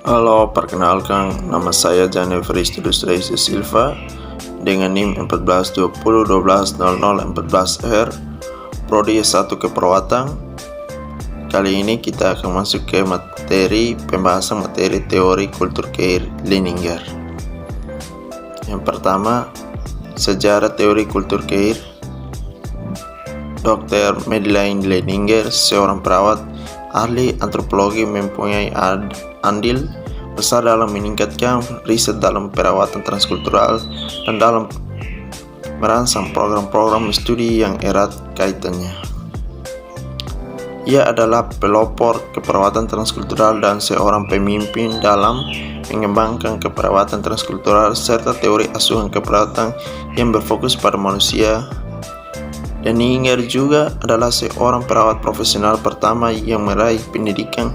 Halo, perkenalkan nama saya Janefri Studus Reise Silva dengan NIM 1420120014R, Prodi S1 Keperawatan. Kali ini kita akan masuk ke pembahasan materi teori kultur care Leninger. Yang pertama, sejarah teori kultur care. Dr. Madeleine Leninger, seorang perawat ahli antropologi, mempunyai andil besar dalam meningkatkan riset dalam perawatan transkultural dan dalam merancang program-program studi yang erat kaitannya. Ia adalah pelopor keperawatan transkultural dan seorang pemimpin dalam mengembangkan keperawatan transkultural serta teori asuhan keperawatan yang berfokus pada manusia. Leninger juga adalah seorang perawat profesional pertama yang meraih pendidikan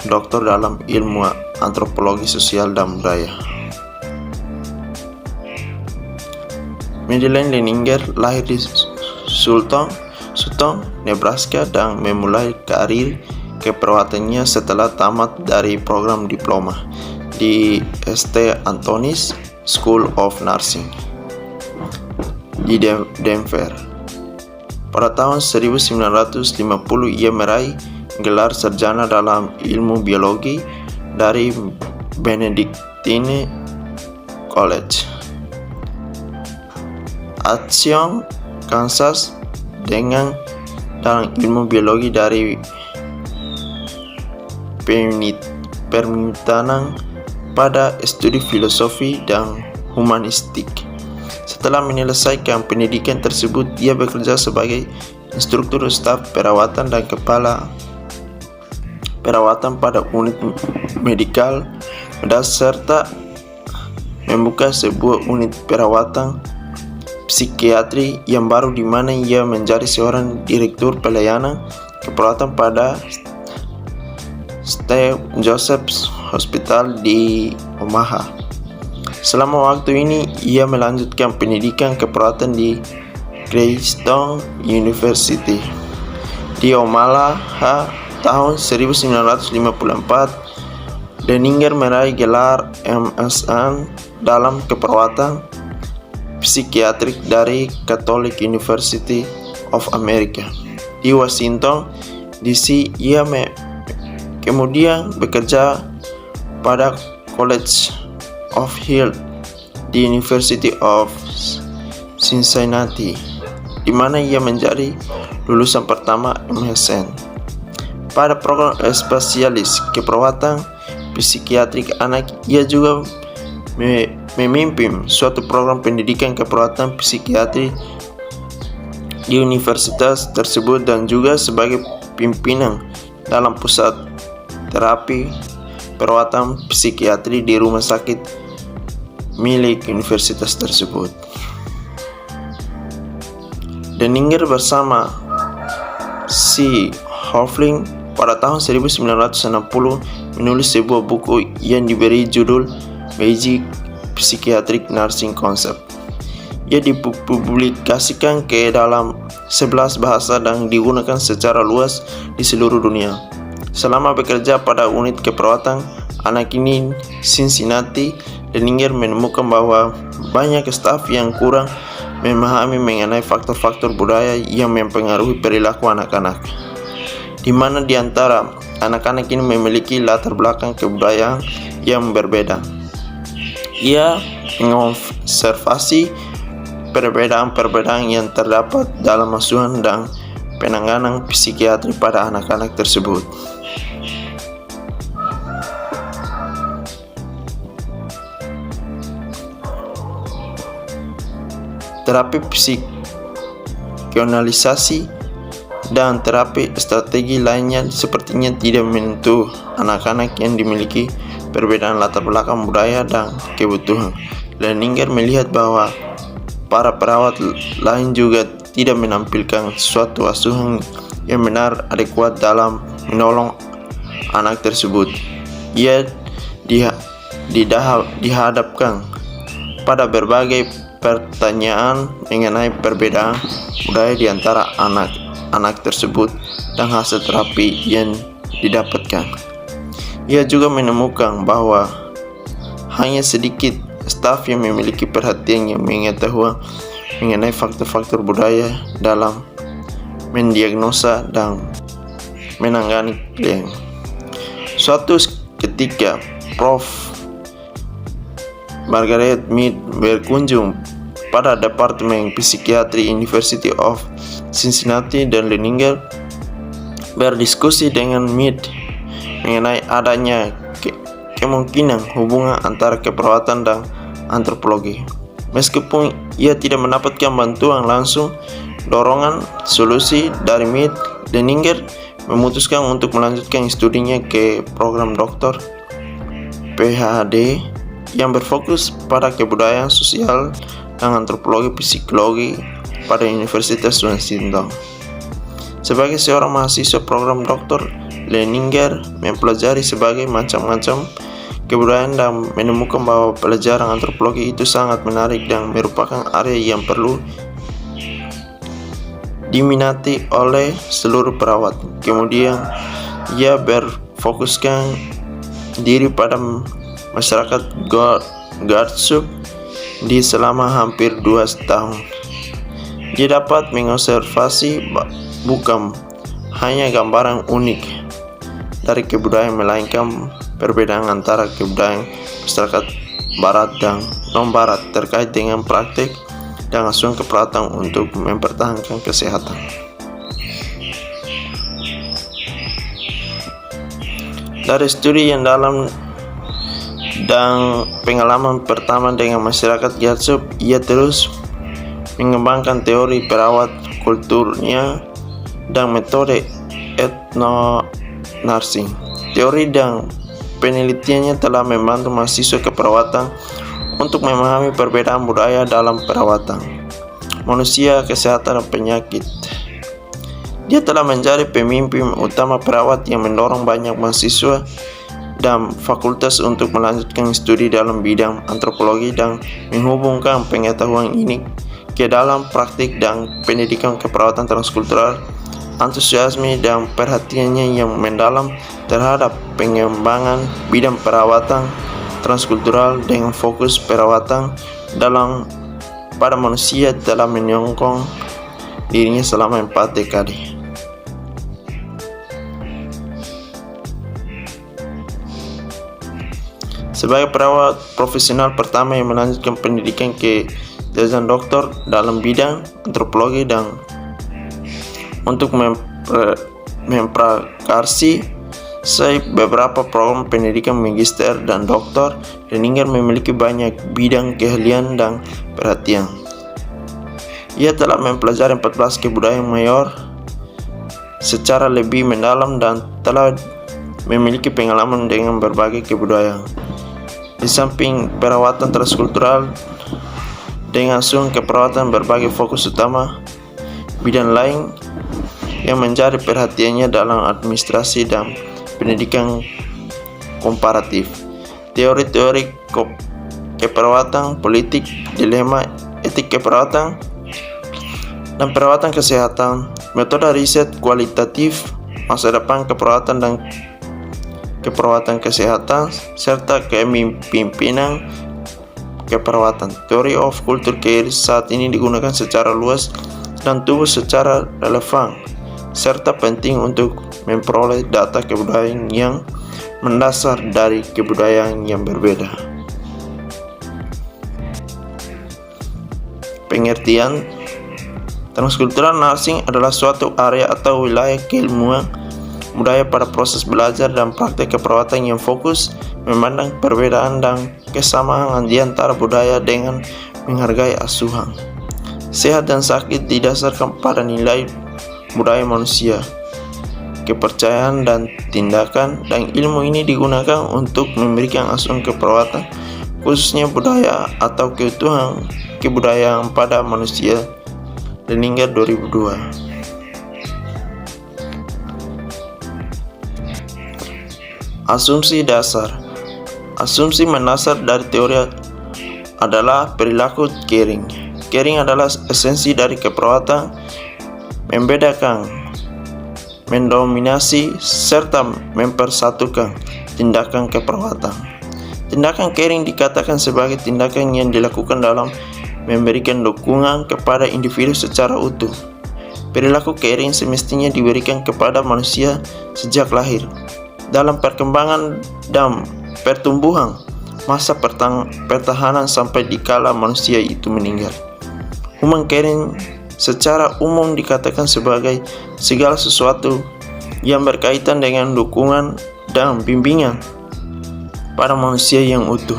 doktor dalam ilmu antropologi sosial dan budaya. Madeleine Leninger lahir di Sutton, Nebraska dan memulai karir keperawatannya setelah tamat dari program diploma di St. Anthony's School of Nursing di Denver. Pada tahun 1950 ia meraih gelar sarjana dalam ilmu biologi dari Benedictine College, Action, Kansas, dengan dalam ilmu biologi dari permintaan pada studi filosofi dan humanistik. Setelah menyelesaikan pendidikan tersebut, ia bekerja sebagai instruktur staf perawatan dan kepala perawatan pada unit medikal serta membuka sebuah unit perawatan psikiatri yang baru, di mana ia menjadi seorang direktur pelayanan keperawatan pada St. Joseph's Hospital di Omaha. Selama waktu ini, ia melanjutkan pendidikan keperawatan di Greystone University di Omaha tahun 1954. Leninger meraih gelar MSN dalam keperawatan psikiatrik dari Catholic University of America di Washington DC. Ia kemudian bekerja pada College of Health di University of Cincinnati, di mana ia menjadi lulusan pertama MSN pada program spesialis keperawatan psikiatrik anak. Ia juga memimpin suatu program pendidikan keperawatan psikiatri di universitas tersebut dan juga sebagai pimpinan dalam pusat terapi perawatan psikiatri di rumah sakit milik universitas tersebut. Leninger bersama C. Hoffling pada tahun 1960 menulis sebuah buku yang diberi judul Basic Psychiatric Nursing Concept. Ia dipublikasikan ke dalam 11 bahasa dan digunakan secara luas di seluruh dunia. Selama bekerja pada unit keperawatan anak ini Cincinnati, Leninger menemukan bahwa banyak staf yang kurang memahami mengenai faktor-faktor budaya yang mempengaruhi perilaku anak-anak, di mana di antara anak-anak ini memiliki latar belakang kebudayaan yang berbeda. Ia mengobservasi perbedaan-perbedaan yang terdapat dalam asuhan dan penanganan psikiatri pada anak-anak tersebut. Terapi psikanalisasi dan terapi strategi lainnya sepertinya tidak menyentuh anak-anak yang dimiliki perbedaan latar belakang budaya dan kebutuhan. Leninger melihat bahwa para perawat lain juga tidak menampilkan suatu asuhan yang benar adekuat dalam menolong anak tersebut. Ia dihadapkan pada berbagai pertanyaan mengenai perbedaan budaya di antara anak-anak tersebut dan hasil terapi yang didapatkan. Ia juga menemukan bahwa hanya sedikit staf yang memiliki perhatian yang mengetahui mengenai faktor-faktor budaya dalam mendiagnosa dan menangani klien. Suatu ketika, Prof. Margaret Mead berkunjung pada Departemen Psikiatri University of Cincinnati dan Leninger berdiskusi dengan Mead mengenai adanya kemungkinan hubungan antara keperawatan dan antropologi. Meskipun ia tidak mendapatkan bantuan langsung, dorongan solusi dari Mead, Leninger memutuskan untuk melanjutkan studinya ke program doktor PhD yang berfokus pada kebudayaan sosial dan antropologi psikologi pada Universitas Washington. Sebagai seorang mahasiswa program doktor, Leninger mempelajari sebagai macam-macam kebudayaan dan menemukan bahwa pelajaran antropologi itu sangat menarik dan merupakan area yang perlu diminati oleh seluruh perawat. Kemudian ia berfokuskan diri pada masyarakat Gatsub di selama hampir 2 tahun. Dia dapat mengobservasi bukan hanya gambaran unik dari kebudayaan, melainkan perbedaan antara kebudayaan masyarakat barat dan non-barat terkait dengan praktik dan asuhan keperawatan untuk mempertahankan kesehatan. Dari studi yang dalam dan pengalaman pertama dengan masyarakat Gatsub, ia terus mengembangkan teori perawat, kulturnya, dan metode ethno-nursing. Teori dan penelitiannya telah membantu mahasiswa keperawatan untuk memahami perbedaan budaya dalam perawatan manusia, kesehatan, dan penyakit. Dia telah menjadi pemimpin utama perawat yang mendorong banyak mahasiswa dan fakultas untuk melanjutkan studi dalam bidang antropologi dan menghubungkan pengetahuan ini ke dalam praktik dan pendidikan keperawatan transkultural. Antusiasme dan perhatiannya yang mendalam terhadap pengembangan bidang perawatan transkultural dengan fokus perawatan pada manusia telah menyokong dirinya selama 4 dekade. Sebagai perawat profesional pertama yang melanjutkan pendidikan ke jenjang doktor dalam bidang antropologi dan untuk memprakarsi beberapa program pendidikan magister dan doktor, Leninger memiliki banyak bidang keahlian dan perhatian. Ia telah mempelajari 14 kebudayaan mayor secara lebih mendalam dan telah memiliki pengalaman dengan berbagai kebudayaan. Di samping perawatan transkultural dengan asuhan keperawatan berbagai fokus utama, bidang lain yang menjadi perhatiannya dalam administrasi dan pendidikan komparatif, teori-teori keperawatan, politik, dilema etik keperawatan, dan perawatan kesehatan, metode riset kualitatif, masa depan keperawatan dan keperawatan kesehatan, serta kepemimpinan keperawatan. Theory of Culture Care saat ini digunakan secara luas dan tumbuh secara relevan, serta penting untuk memperoleh data kebudayaan yang mendasar dari kebudayaan yang berbeda. Pengertian transkultural nursing adalah suatu area atau wilayah keilmuan budaya pada proses belajar dan praktek keperawatan yang fokus memandang perbedaan dan kesamaan di antara budaya dengan menghargai asuhan sehat dan sakit didasarkan pada nilai budaya manusia, kepercayaan dan tindakan, dan ilmu ini digunakan untuk memberikan asuhan keperawatan khususnya budaya atau keutuhan kebudayaan pada manusia. Leninger 2002. Asumsi dasar. Asumsi mendasar dari teori adalah perilaku caring. Caring adalah esensi dari keperawatan, membedakan, mendominasi, serta mempersatukan. tindakan keperawatan. Tindakan caring dikatakan sebagai tindakan yang dilakukan dalam memberikan dukungan kepada individu secara utuh. Perilaku caring semestinya diberikan kepada manusia sejak lahir, dalam perkembangan dan pertumbuhan, masa pertahanan sampai dikala manusia itu meninggal. Human caring secara umum dikatakan sebagai segala sesuatu yang berkaitan dengan dukungan dan bimbingan pada manusia yang utuh.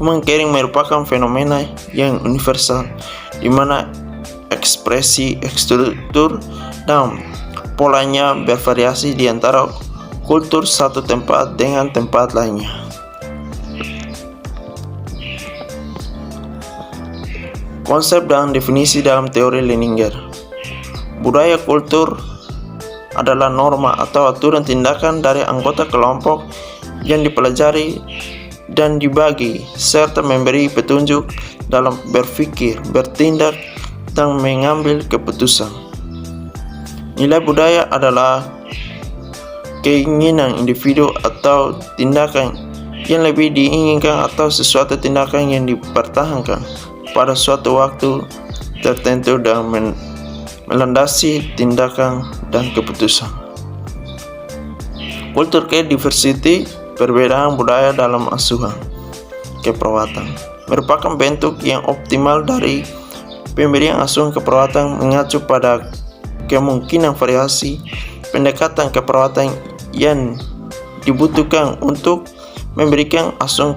Human caring merupakan fenomena yang universal, di mana ekspresi, struktur, dan polanya bervariasi di antara kultur satu tempat dengan tempat lainnya. Konsep dan definisi dalam teori Leninger. Budaya kultur adalah norma atau aturan tindakan dari anggota kelompok yang dipelajari dan dibagi, serta memberi petunjuk dalam berpikir, bertindak, dan mengambil keputusan. Nilai budaya adalah keinginan individu atau tindakan yang lebih diinginkan atau sesuatu tindakan yang dipertahankan pada suatu waktu tertentu dan melandasi tindakan dan keputusan. Kultur care diversity, perbedaan budaya dalam asuhan keperawatan, merupakan bentuk yang optimal dari pemberian asuhan keperawatan mengacu pada kemungkinan variasi pendekatan keperawatan yang dibutuhkan untuk memberikan asuhan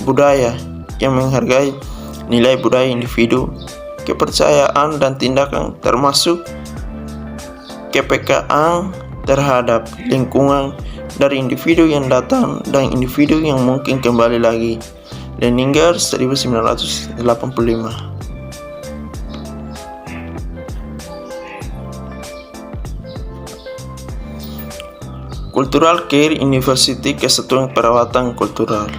budaya yang menghargai nilai budaya individu, kepercayaan dan tindakan, termasuk kepekaan terhadap lingkungan dari individu yang datang dan individu yang mungkin kembali lagi. Leninger 1985. Cultural Care University, kesatuan perawatan kultural,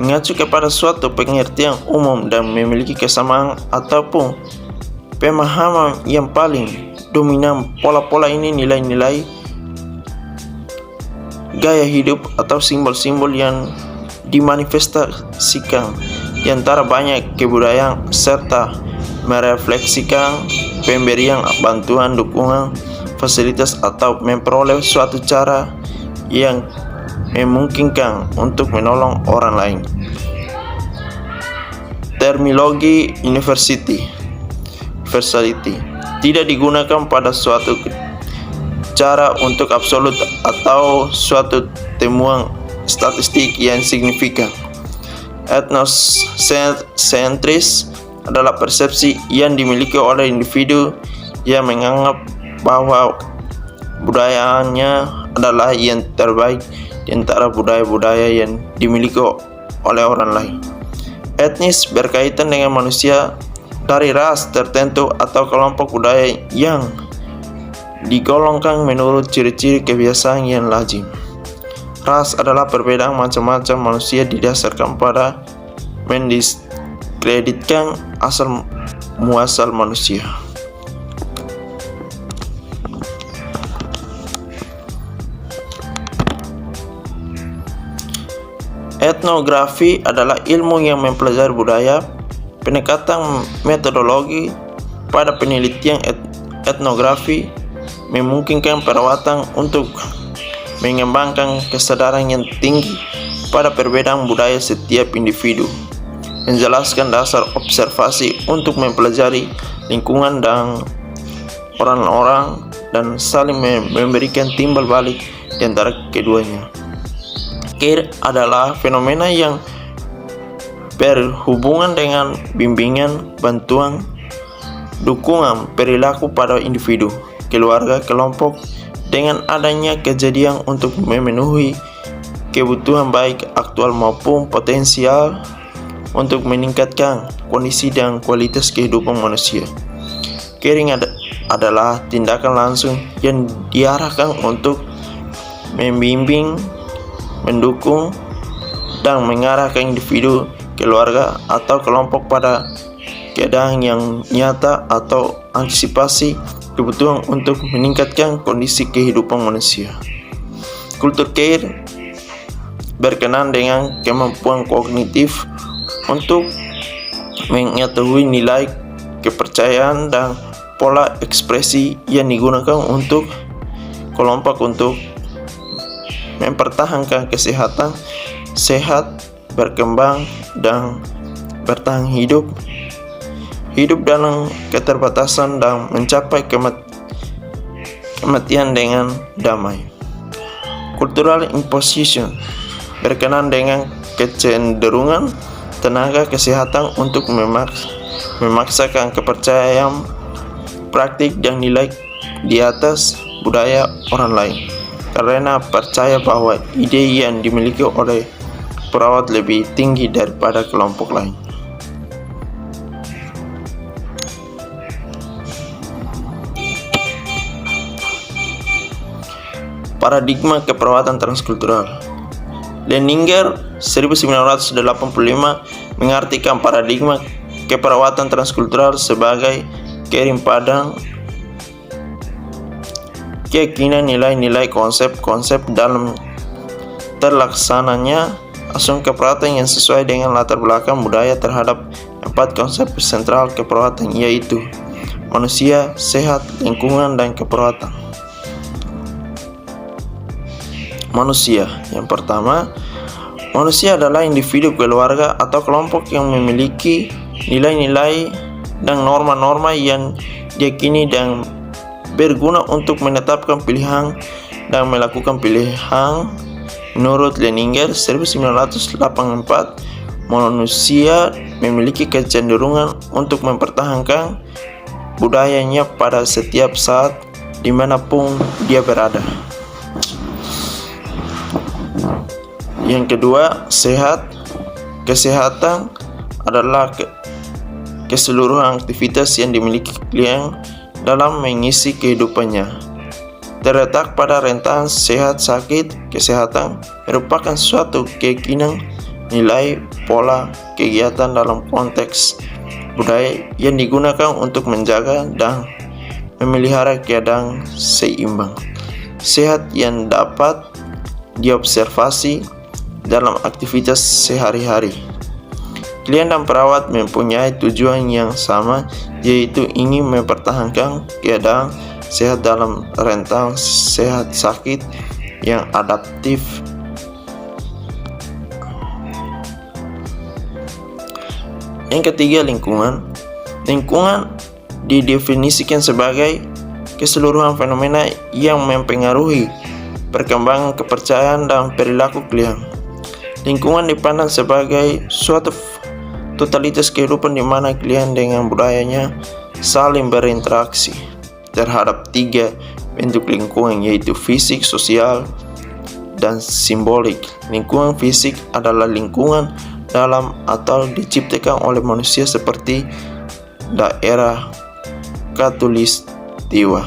mengacu kepada suatu pengertian umum dan memiliki kesamaan ataupun pemahaman yang paling dominan. Pola-pola ini nilai-nilai, gaya hidup atau simbol-simbol yang dimanifestasikan di antara banyak kebudayaan serta merefleksikan pemberian bantuan, dukungan, fasilitas atau memperoleh suatu cara yang memungkinkan untuk menolong orang lain. Terminologi universality tidak digunakan pada suatu cara untuk absolut atau suatu temuan statistik yang signifikan. Etnosentris adalah persepsi yang dimiliki oleh individu yang menganggap bahwa budayaannya adalah yang terbaik di antara budaya-budaya yang dimiliki oleh orang lain. Etnis berkaitan dengan manusia dari ras tertentu atau kelompok budaya yang digolongkan menurut ciri-ciri kebiasaan yang lazim. Ras adalah perbedaan macam-macam manusia didasarkan pada mendiskreditkan asal muasal manusia. Etnografi adalah ilmu yang mempelajari budaya. Pendekatan metodologi pada penelitian etnografi memungkinkan perawatan untuk mengembangkan kesadaran yang tinggi pada perbedaan budaya setiap individu, menjelaskan dasar observasi untuk mempelajari lingkungan dan orang-orang, dan saling memberikan timbal balik di antara keduanya. Care adalah fenomena yang berhubungan dengan bimbingan, bantuan, dukungan perilaku pada individu, keluarga, kelompok, dengan adanya kejadian untuk memenuhi kebutuhan baik aktual maupun potensial untuk meningkatkan kondisi dan kualitas kehidupan manusia. Caring adalah tindakan langsung yang diarahkan untuk membimbing, mendukung, dan mengarahkan individu, keluarga, atau kelompok pada keadaan yang nyata atau antisipasi kebutuhan untuk meningkatkan kondisi kehidupan manusia. Kultur care berkenaan dengan kemampuan kognitif untuk mengetahui nilai, kepercayaan, dan pola ekspresi yang digunakan untuk kelompok untuk mempertahankan kesehatan, sehat, berkembang, dan bertahan hidup dalam keterbatasan dan mencapai kematian dengan damai. Cultural imposition berkenaan dengan kecenderungan tenaga kesehatan untuk memaksakan kepercayaan praktik dan nilai di atas budaya orang lain, karena percaya bahwa ide yang dimiliki oleh perawat lebih tinggi daripada kelompok lain. Paradigma keperawatan transkultural. Leninger 1985 mengartikan paradigma keperawatan transkultural sebagai kerimpadan keyakinan, nilai-nilai, konsep-konsep dalam terlaksananya asuhan keperawatan yang sesuai dengan latar belakang budaya terhadap 4 konsep sentral keperawatan, yaitu manusia, sehat, lingkungan, dan keperawatan. Manusia. Yang pertama, manusia adalah individu, keluarga, atau kelompok yang memiliki nilai-nilai dan norma-norma yang diyakini dan berguna untuk menetapkan pilihan dan melakukan pilihan. Menurut Leninger 1984, manusia memiliki kecenderungan untuk mempertahankan budayanya pada setiap saat dimanapun dia berada. Yang kedua, sehat. Kesehatan adalah keseluruhan aktivitas yang dimiliki klien dalam mengisi kehidupannya. Terletak pada rentan sehat sakit. Kesehatan merupakan suatu keyakinan, nilai, pola, kegiatan dalam konteks budaya yang digunakan untuk menjaga dan memelihara keadaan seimbang. Sehat yang dapat diobservasi dalam aktivitas sehari-hari. Klien dan perawat mempunyai tujuan yang sama, yaitu ingin mempertahankan keadaan sehat dalam rentang sehat sakit yang adaptif. Yang ketiga, lingkungan. Lingkungan didefinisikan sebagai keseluruhan fenomena yang mempengaruhi perkembangan kepercayaan dan perilaku klien. Lingkungan dipandang sebagai suatu totalitas kehidupan di mana klien dengan budayanya saling berinteraksi terhadap 3 bentuk lingkungan, yaitu fisik, sosial, dan simbolik. Lingkungan fisik adalah lingkungan dalam atau diciptakan oleh manusia seperti daerah khatulistiwa,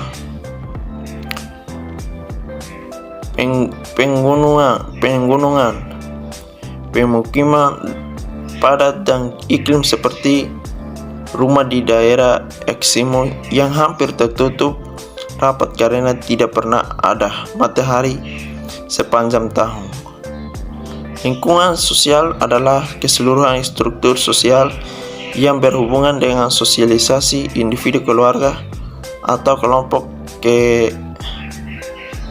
pegunungan, pemukiman padat, dan iklim seperti rumah di daerah Eskimo yang hampir tertutup rapat karena tidak pernah ada matahari sepanjang tahun. Lingkungan sosial adalah keseluruhan struktur sosial yang berhubungan dengan sosialisasi individu, keluarga, atau kelompok ke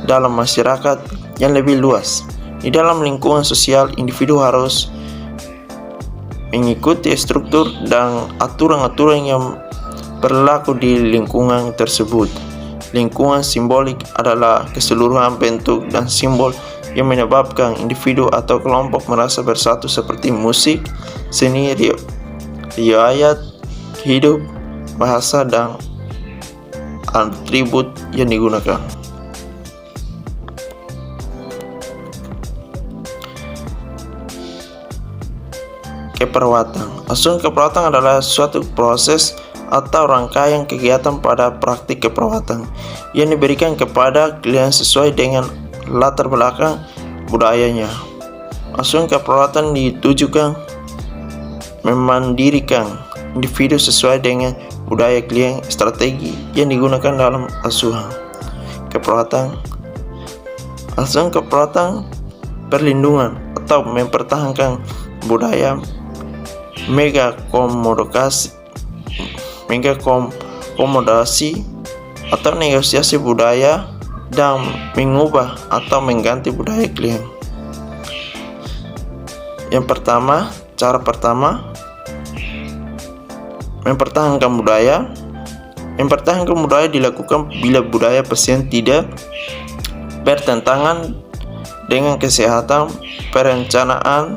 dalam masyarakat yang lebih luas. Di dalam lingkungan sosial, individu harus mengikuti struktur dan aturan-aturan yang berlaku di lingkungan tersebut. Lingkungan simbolik adalah keseluruhan bentuk dan simbol yang menyebabkan individu atau kelompok merasa bersatu, seperti musik, seni, riwayat hidup, bahasa, dan atribut yang digunakan. Keperawatan. Asuhan keperawatan adalah suatu proses atau rangkaian kegiatan pada praktik keperawatan yang diberikan kepada klien sesuai dengan latar belakang budayanya. Asuhan keperawatan ditujukan memandirikan individu sesuai dengan budaya klien. Strategi yang digunakan dalam asuhan keperawatan. Asuhan keperawatan perlindungan atau mempertahankan budaya mengakomodasi atau negosiasi budaya dan mengubah atau mengganti budaya klien. Yang pertama, cara pertama, mempertahankan budaya. Mempertahankan budaya dilakukan bila budaya pasien tidak bertentangan dengan kesehatan, perencanaan,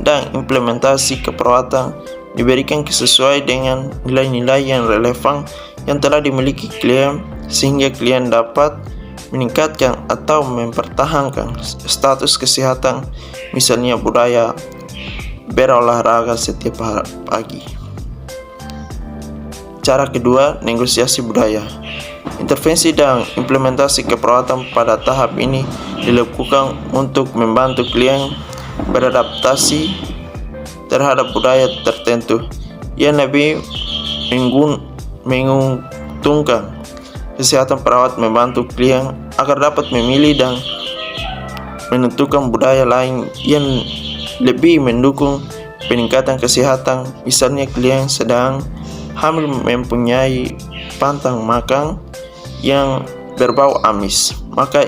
dan implementasi keperawatan, diberikan sesuai dengan nilai-nilai yang relevan yang telah dimiliki klien, sehingga klien dapat meningkatkan atau mempertahankan status kesehatan, misalnya budaya berolahraga setiap pagi. Cara kedua, negosiasi budaya. Intervensi dan implementasi keperawatan pada tahap ini dilakukan untuk membantu klien beradaptasi terhadap budaya tertentu yang lebih menguntungkan. Kesehatan perawat membantu klien agar dapat memilih dan menentukan budaya lain yang lebih mendukung peningkatan kesehatan. Misalnya klien sedang hamil mempunyai pantang makan yang berbau amis, maka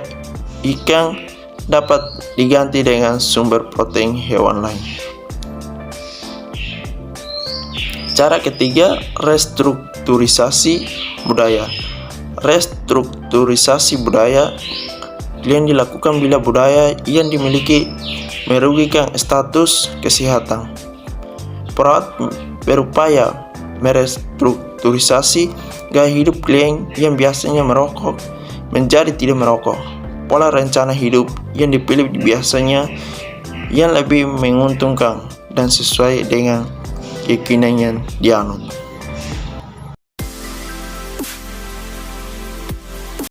ikan dapat diganti dengan sumber protein hewan lain. Cara ketiga, restrukturisasi budaya. Restrukturisasi budaya klien dilakukan bila budaya yang dimiliki merugikan status kesehatan. Perawat berupaya merestrukturisasi gaya hidup klien yang biasanya merokok menjadi tidak merokok. Pola rencana hidup yang dipilih biasanya yang lebih menguntungkan dan sesuai dengan keyakinan yang dianut.